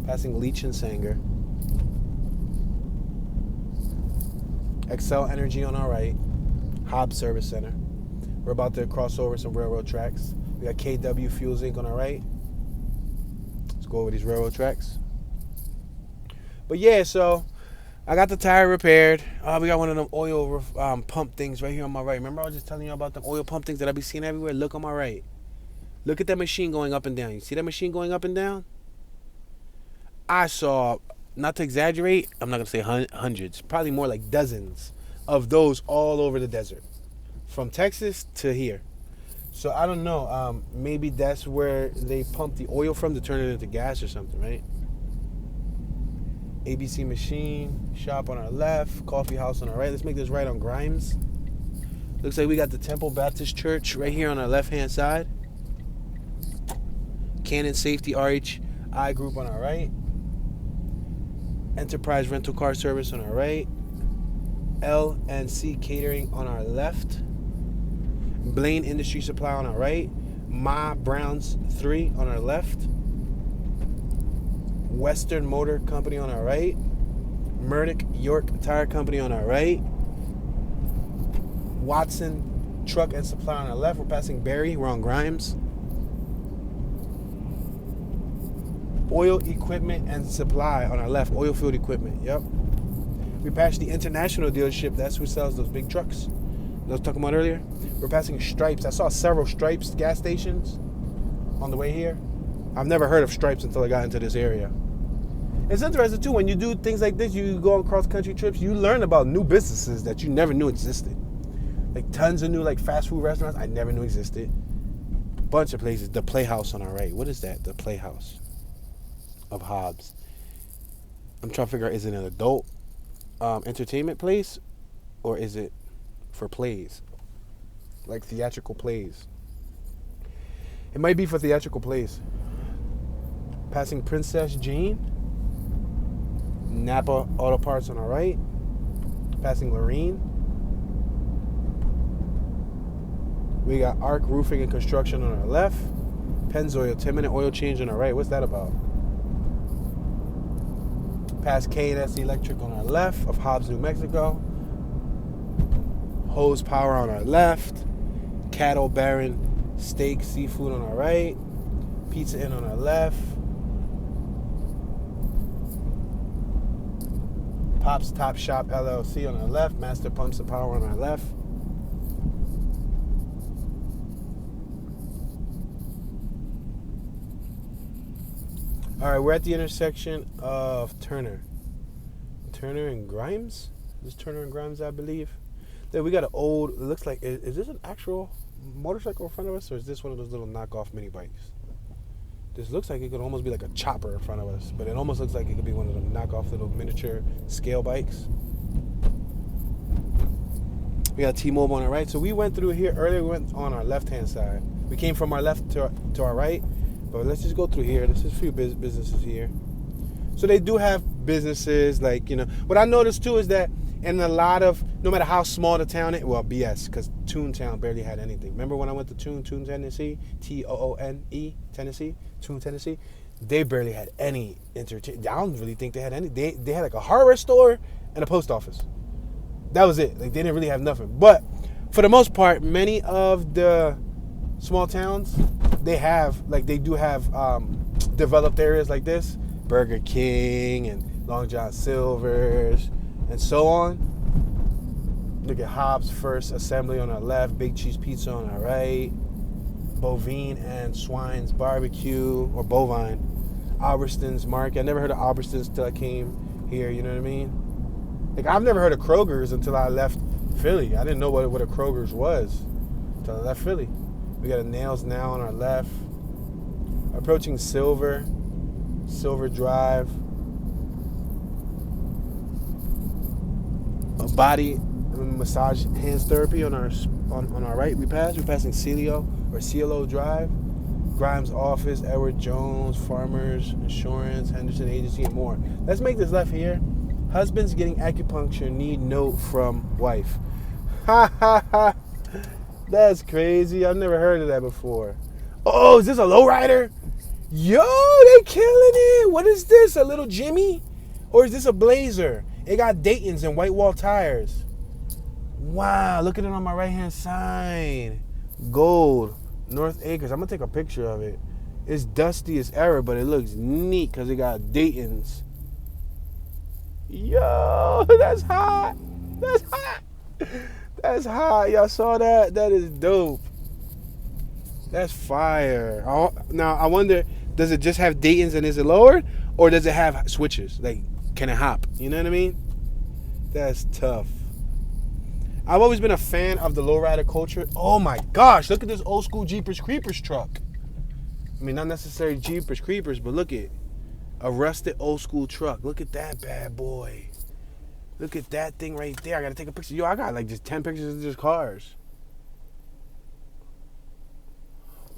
Passing Leach and Sanger. Excel Energy on our right. Hobbs Service Center. We're about to cross over some railroad tracks. We got KW Fuels Inc. on our right. Let's go over these railroad tracks. But yeah, so I got the tire repaired. We got one of them oil pump things right here on my right. Remember I was just telling you about the oil pump things that I be seeing everywhere? Look on my right. Look at that machine going up and down. You see that machine going up and down? I saw, not to exaggerate, I'm not going to say hundreds, probably more like dozens of those all over the desert. From Texas to here. So I don't know. Maybe that's where they pump the oil from to turn it into gas or something, right? ABC machine shop on our left, coffee house on our right. Let's make this right on Grimes. Looks like we got the Temple Baptist Church right here on our left-hand side. Cannon Safety RHI Group on our right. Enterprise Rental Car Service on our right. L&C Catering on our left. Blaine Industry Supply on our right. Ma Browns 3 on our left. Western Motor Company on our right. Murdoch York Tire Company on our right. Watson Truck and Supply on our left. We're passing Barry. We're on Grimes. Oil Equipment and Supply on our left. Oil field equipment. Yep. We passed the International dealership. That's who sells those big trucks that I was talking about earlier. We're passing Stripes. I saw several Stripes gas stations on the way here. I've never heard of Stripes until I got into this area. It's interesting too, when you do things like this, you go on cross-country trips, you learn about new businesses that you never knew existed. Like tons of new like fast food restaurants I never knew existed. Bunch of places. The Playhouse on our right. What is that? The Playhouse of Hobbs. I'm trying to figure out, is it an adult entertainment place or is it for plays? Like theatrical plays. It might be for theatrical plays. Passing Princess Jane. Napa Auto Parts on our right. Passing Lorene. We got Arc Roofing and Construction on our left. Pennzoil 10-minute oil change on our right. What's that about? Past K&S Electric on our left of Hobbs, New Mexico. Hose Power on our left. Cattle Baron Steak Seafood on our right. Pizza Inn on our left. Pop's Top Shop LLC on our left. Master Pumps and Power on our left. All right, we're at the intersection of Turner and Grimes. This is Turner and Grimes, I believe. Then we got an old, it looks like, is this an actual motorcycle in front of us, or is this one of those little knockoff mini bikes? This looks like it could almost be like a chopper in front of us, but it almost looks like it could be one of them knockoff little miniature scale bikes. We got T-Mobile on our right. So we went through here earlier. We went on our left-hand side. We came from our left to our right, but let's just go through here. There's a few businesses here. So they do have businesses like, you know. What I noticed too is that in a lot of, no matter how small the town is, well, BS, because Toontown barely had anything. Remember when I went to Toon, Tennessee? Toone, Tennessee? Toon, Tennessee? They barely had any entertainment. I don't really think they had any. They had like a hardware store and a post office. That was it. Like, they didn't really have nothing. But for the most part, many of the small towns, they do have developed areas like this. Burger King and Long John Silver's and so on. Look at Hobbs First Assembly on our left. Big Cheese Pizza on our right. Bovine and Swine's Barbecue, or Bovine. Albertson's Market. I never heard of Albertson's till I came here, you know what I mean? Like, I've never heard of Kroger's until I left Philly. I didn't know what a Kroger's was until I left Philly. We got a Nails Now on our left. Approaching Silver Drive. A body massage hands therapy on our right. We're passing Cielo Drive. Grimes Office, Edward Jones, Farmers Insurance, Henderson Agency, and more. Let's make this left here. Husband's getting acupuncture, need note from wife. Ha ha ha. That's crazy. I've never heard of that before. Oh, is this a lowrider? Yo, they killing it. What is this? A little Jimmy? Or is this a Blazer? It got Dayton's and white wall tires. Wow, look at it on my right-hand side. Gold. North Acres. I'm going to take a picture of it. It's dusty as ever, but it looks neat because it got Dayton's. Yo, that's hot. That's hot. That's hot. Y'all saw that? That is dope. That's fire. Now, I wonder, does it just have Dayton's and is it lowered? Or does it have switches? Like, can it hop? You know what I mean? That's tough. I've always been a fan of the lowrider culture. Oh my gosh, look at this old school Jeepers Creepers truck. I mean, not necessarily Jeepers Creepers, but look at a rusted old school truck. Look at that bad boy. Look at that thing right there. I gotta take a picture. Yo, I got like just 10 pictures of just cars.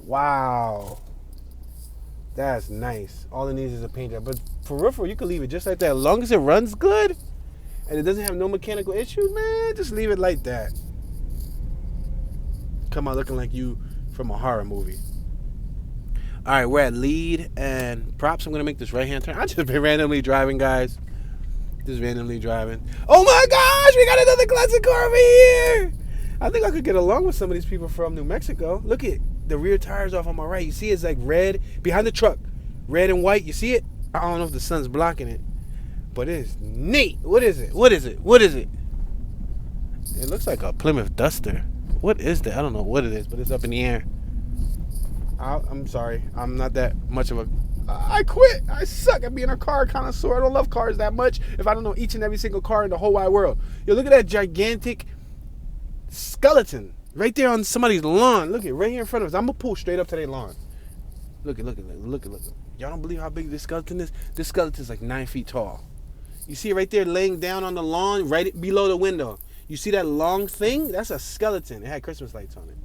Wow. That's nice. All it needs is a paint job. But for real, you can leave it just like that. As long as it runs good and it doesn't have no mechanical issues, man, just leave it like that. Come out looking like you from a horror movie. All right, we're at lead and props. I'm going to make this right-hand turn. I just been randomly driving, guys. Just randomly driving. Oh, my gosh, we got another classic car over here. I think I could get along with some of these people from New Mexico. Look at the rear tires off on my right. You see it's like red behind the truck. Red and white. You see it? I don't know if the sun's blocking it. But it's neat. What is it? What is it? What is it? It looks like a Plymouth Duster. What is that? I don't know what it is, but it's up in the air. I'm sorry. I'm not that much of a... I quit. I suck at being a car connoisseur. I don't love cars that much if I don't know each and every single car in the whole wide world. Yo, look at that gigantic skeleton right there on somebody's lawn. Look at it, right here in front of us. I'm going to pull straight up to their lawn. Look at. Y'all don't believe how big this skeleton is? This skeleton is like 9 feet tall. You see it right there laying down on the lawn right below the window. You see that long thing? That's a skeleton. It had Christmas lights on it.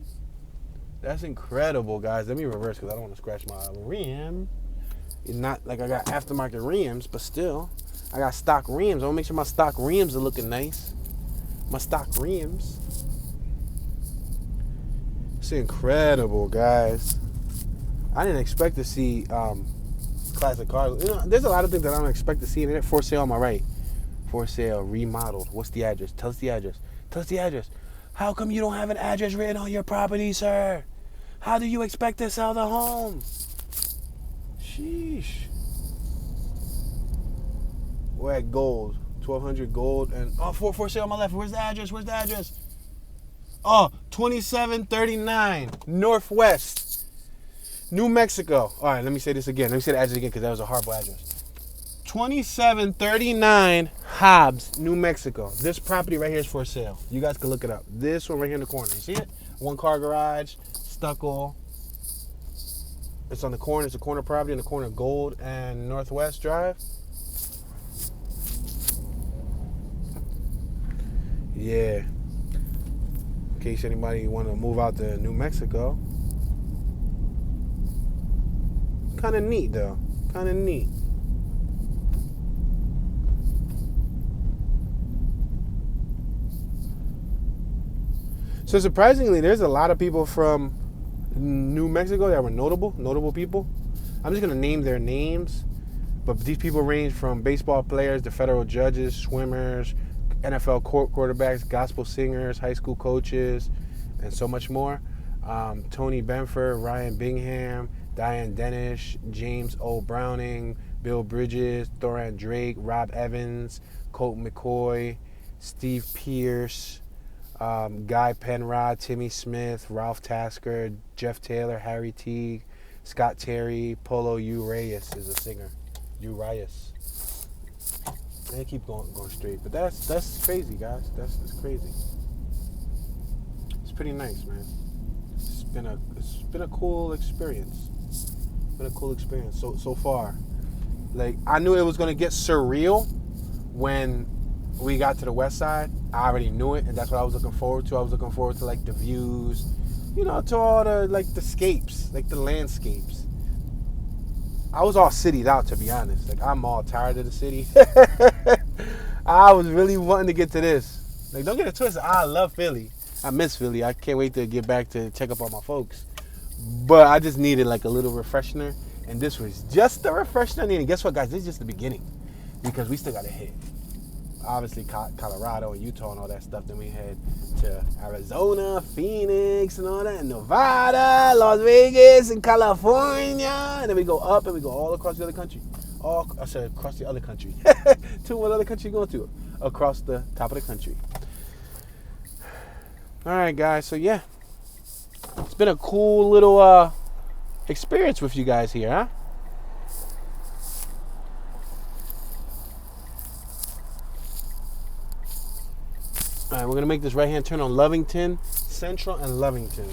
That's incredible, guys. Let me reverse because I don't want to scratch my rim. It's not like I got aftermarket rims, but still. I got stock rims. I want to make sure my stock rims are looking nice. My stock rims. It's incredible, guys. I didn't expect to see classic cars. You know, there's a lot of things that I don't expect to see in it. For sale on my right. For sale, remodeled. What's the address? Tell us the address. Tell us the address. How come you don't have an address written on your property, sir? How do you expect to sell the home? Sheesh. We're at gold. 1200 gold. And for sale on my left. Where's the address? Where's the address? Oh, 2739 Northwest, New Mexico. All right, let me say this again. Let me say the address again because that was a horrible address. 2739 Hobbs, New Mexico. This property right here is for sale. You guys can look it up. This one right here in the corner. You see it? 1-car garage, stucco. It's on the corner. It's a corner property in the corner of Gold and Northwest Drive. Yeah. In case anybody want to move out to New Mexico. Kind of neat, though. Kind of neat. So surprisingly, there's a lot of people from New Mexico that were notable people. I'm just going to name their names. But these people range from baseball players to federal judges, swimmers, NFL quarterbacks, gospel singers, high school coaches, and so much more. Tony Benford, Ryan Bingham, Diane Dennis, James O. Browning, Bill Bridges, Thoran Drake, Rob Evans, Colt McCoy, Steve Pierce, Guy Penrod, Timmy Smith, Ralph Tasker, Jeff Taylor, Harry Teague, Scott Terry, Polo Urias is a singer. Urias. They keep going straight, but that's crazy, guys. That's crazy. It's pretty nice, man. It's been a cool experience. It's been a cool experience so far. Like, I knew it was gonna get surreal when we got to the west side. I already knew it, and that's what I was looking forward to. I was looking forward to like the views, you know, to all the like the scapes, like the landscapes. I was all citied out, to be honest. Like, I'm all tired of the city. I was really wanting to get to this. Like, don't get it twisted. I love Philly. I miss Philly. I can't wait to get back to check up on my folks. But I just needed like a little refreshener, and this was just the refreshener I needed. Guess what, guys? This is just the beginning, because we still got to hit, obviously, Colorado and Utah and all that stuff. Then we head to Arizona, Phoenix, and all that, and Nevada, Las Vegas, and California. And then we go up and we go all across the other country. Across the other country. To what other country you going to? Across the top of the country. All right, guys. So, yeah. It's been a cool little experience with you guys here, huh? All right, we're gonna make this right-hand turn on Lovington, Central and Lovington.